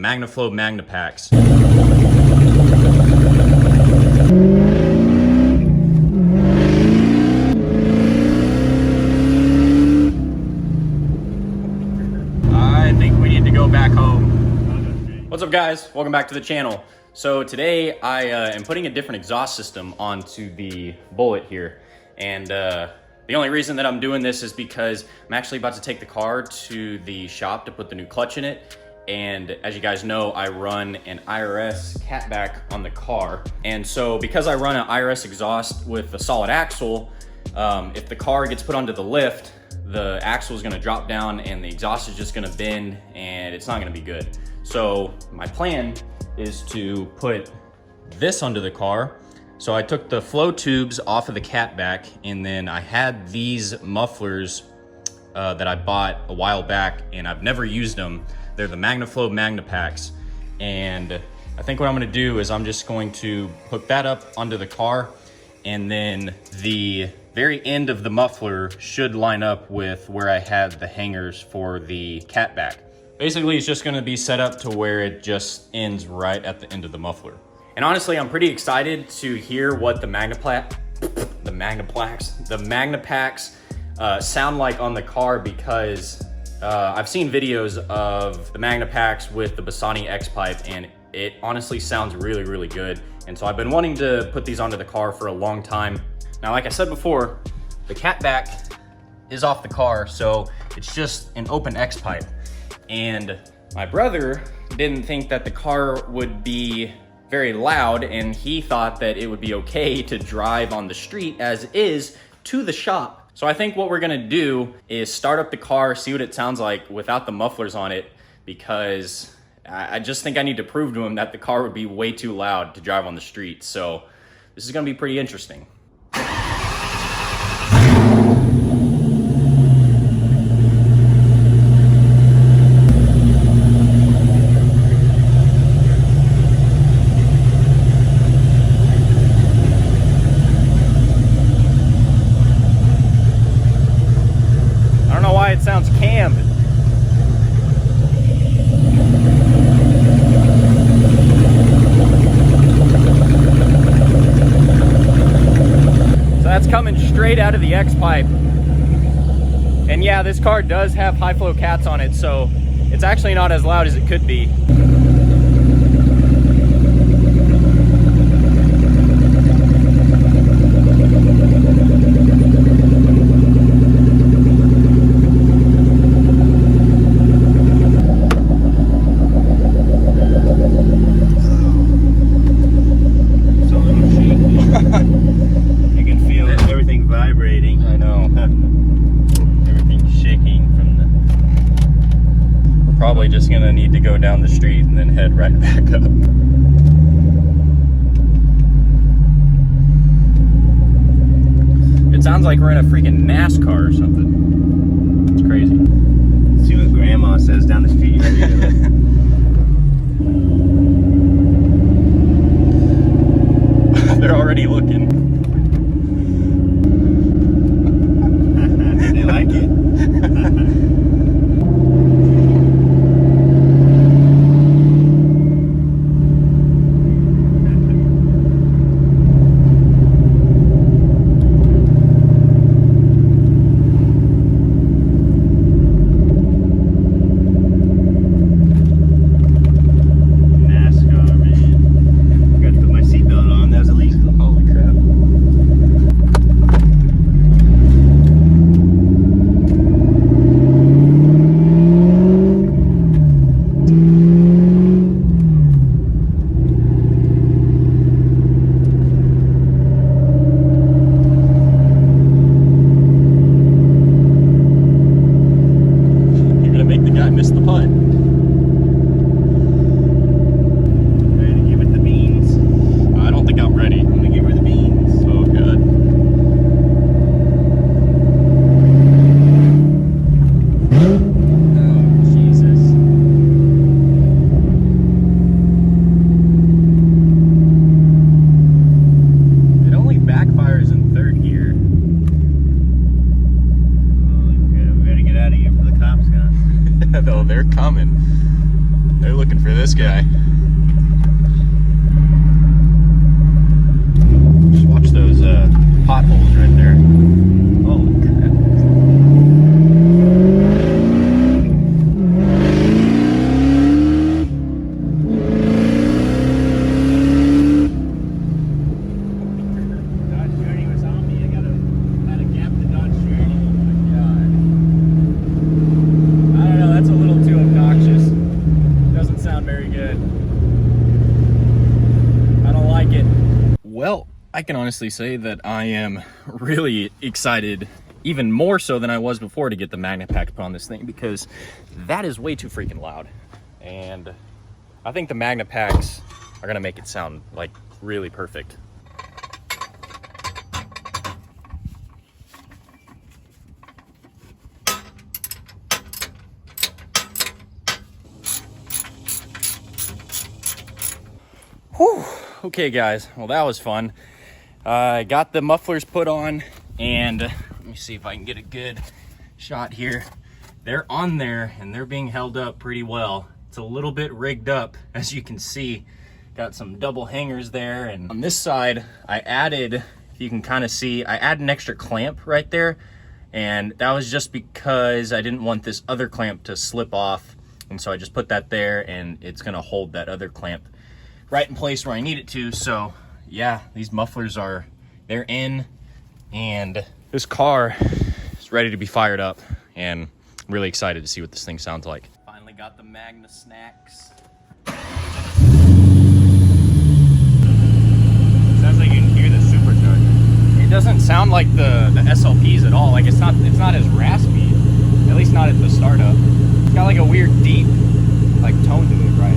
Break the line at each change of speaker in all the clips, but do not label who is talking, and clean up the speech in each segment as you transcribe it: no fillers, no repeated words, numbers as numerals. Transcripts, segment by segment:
Magnaflow Magnapacks. I think we need to go back home. What's up, guys? Welcome back to the channel. So today I am putting a different exhaust system onto the Bullitt here. And the only reason that I'm doing this is because I'm actually about to take the car to the shop to put the new clutch in it. And as you guys know, I run an IRS catback on the car. And so because I run an IRS exhaust with a solid axle, if the car gets put onto the lift, the axle is gonna drop down and the exhaust is just gonna bend and it's not gonna be good. So my plan is to put this under the car. So I took the flow tubes off of the catback, and then I had these mufflers that I bought a while back, and I've never used them. They're the Magnaflow Magnapacks. And I think what I'm gonna do is I'm just going to hook that up onto the car, and then the very end of the muffler should line up with where I had the hangers for the catback. Basically, it's just gonna be set up to where it just ends right at the end of the muffler. And honestly, I'm pretty excited to hear what the Magnapacks sound like on the car, because I've seen videos of the Magnapacks with the Bassani X-Pipe, and it honestly sounds really, really good. And so I've been wanting to put these onto the car for a long time. Now, like I said before, the catback is off the car, so it's just an open X-Pipe. And my brother didn't think that the car would be very loud, and he thought that it would be okay to drive on the street as is to the shop. So I think what we're gonna do is start up the car, see what it sounds like without the mufflers on it, because I just think I need to prove to him that the car would be way too loud to drive on the street. So this is gonna be pretty interesting. It sounds cammed. So that's coming straight out of the X-Pipe. And yeah, this car does have high flow cats on it, so it's actually not as loud as it could be. Probably just gonna need to go down the street and then head right back up. It sounds like we're in a freaking NASCAR or something. It's crazy.
Let's see what Grandma says down the street right here.
They're already looking.
They like it.
though, they're coming. They're looking for this guy. Just watch those potholes right there. Holy crap.
Dodge Journey was on me. I got a gap the Dodge Journey.
I don't know, that's a little too obnoxious. Doesn't sound very good. I don't like it. Well, I can honestly say that I am really excited, even more so than I was before, to get the Magnapacks put on this thing, because that is way too freaking loud. And I think the Magnapacks are gonna make it sound like really perfect. Whew. Okay guys, well that was fun. I got the mufflers put on, and let me see if I can get a good shot here. They're on there and they're being held up pretty well. It's a little bit rigged up, as you can see. Got some double hangers there, and on this side I added, if you can kind of see, I added an extra clamp right there, and that was just because I didn't want this other clamp to slip off, and so I just put that there, and it's gonna hold that other clamp right in place where I need it to. So yeah, these mufflers they're in, and this car is ready to be fired up, and I'm really excited to see what this thing sounds like. Finally got the Magna snacks.
Sounds like you can hear the supercharger.
It doesn't sound like the SLPs at all. Like it's not as raspy, at least not at the startup. It's got like a weird deep like tone to it, right?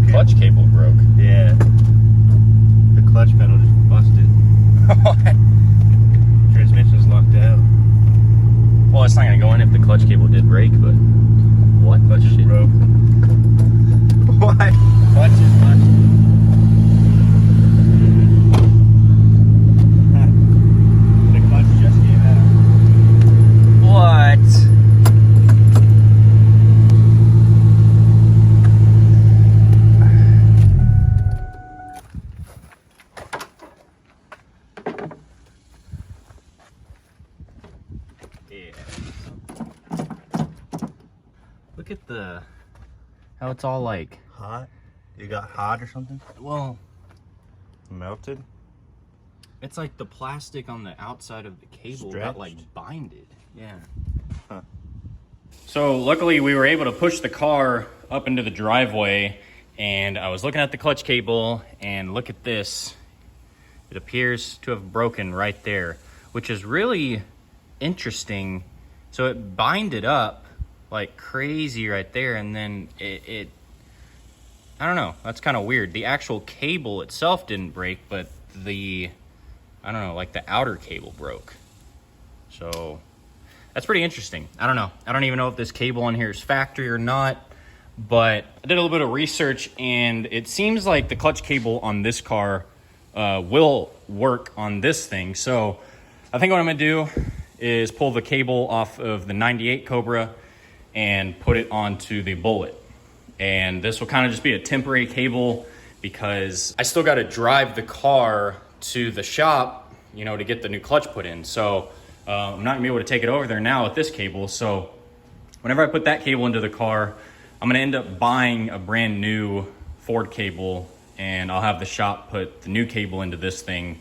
Clutch cable broke.
Yeah. The clutch pedal just busted. Transmission's locked out.
Well, it's not gonna go in if the clutch cable did break, but what?
Clutch
shit
broke.
What?
Clutch is busted. The clutch just gave out.
What? Look at how it's all like
Hot? You got hot or something?
well,
Melted?
it's like the plastic on the outside of the cable got like binded. Yeah.
Huh.
So luckily we were able to push the car up into the driveway, and I was looking at the clutch cable, and look at this. It appears to have broken right there, which is really interesting. So it binded up like crazy right there, and then it I don't know, that's kind of weird. The actual cable itself didn't break, but I don't know, like the outer cable broke. So that's pretty interesting. I don't know. I don't even know if this cable on here is factory or not, but I did a little bit of research, and it seems like the clutch cable on this car will work on this thing. So I think what I'm gonna do is pull the cable off of the 98 Cobra and put it onto the Bullitt. And this will kind of just be a temporary cable, because I still got to drive the car to the shop, you know, to get the new clutch put in. So I'm not gonna be able to take it over there now with this cable. So whenever I put that cable into the car, I'm gonna end up buying a brand new Ford cable, and I'll have the shop put the new cable into this thing,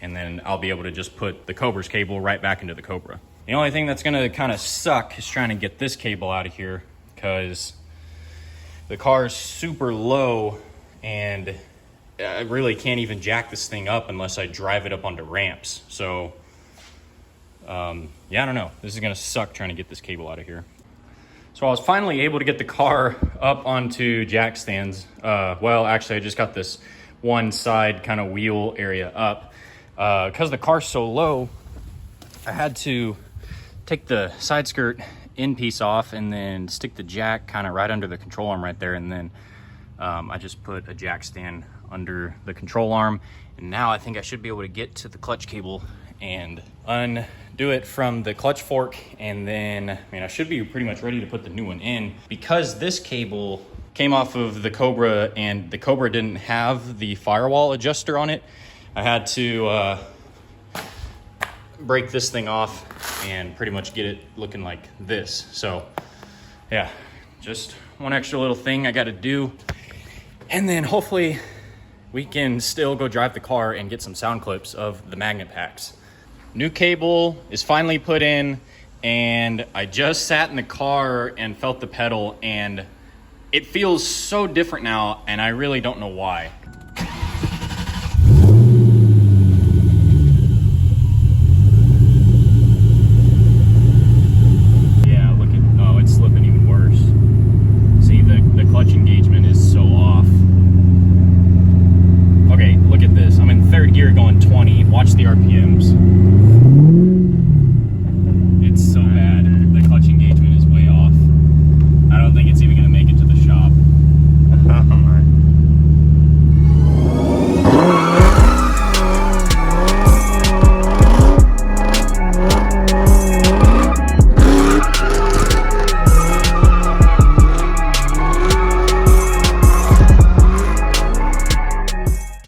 and then I'll be able to just put the Cobra's cable right back into the Cobra. The only thing that's gonna kind of suck is trying to get this cable out of here, because the car is super low, and I really can't even jack this thing up unless I drive it up onto ramps. So Yeah, I don't know. This is gonna suck trying to get this cable out of here. So I was finally able to get the car up onto jack stands. Well, actually I just got this one side kind of wheel area up. Because the car's so low, I had to take the side skirt end piece off and then stick the jack kind of right under the control arm right there. And then I just put a jack stand under the control arm. And now I think I should be able to get to the clutch cable and undo it from the clutch fork. And then, I mean, I should be pretty much ready to put the new one in. Because this cable came off of the Cobra and the Cobra didn't have the firewall adjuster on it, I had to break this thing off and pretty much get it looking like this. So yeah, just one extra little thing I got to do. And then hopefully we can still go drive the car and get some sound clips of the Magnapacks. New cable is finally put in, and I just sat in the car and felt the pedal, and it feels so different now, and I really don't know why.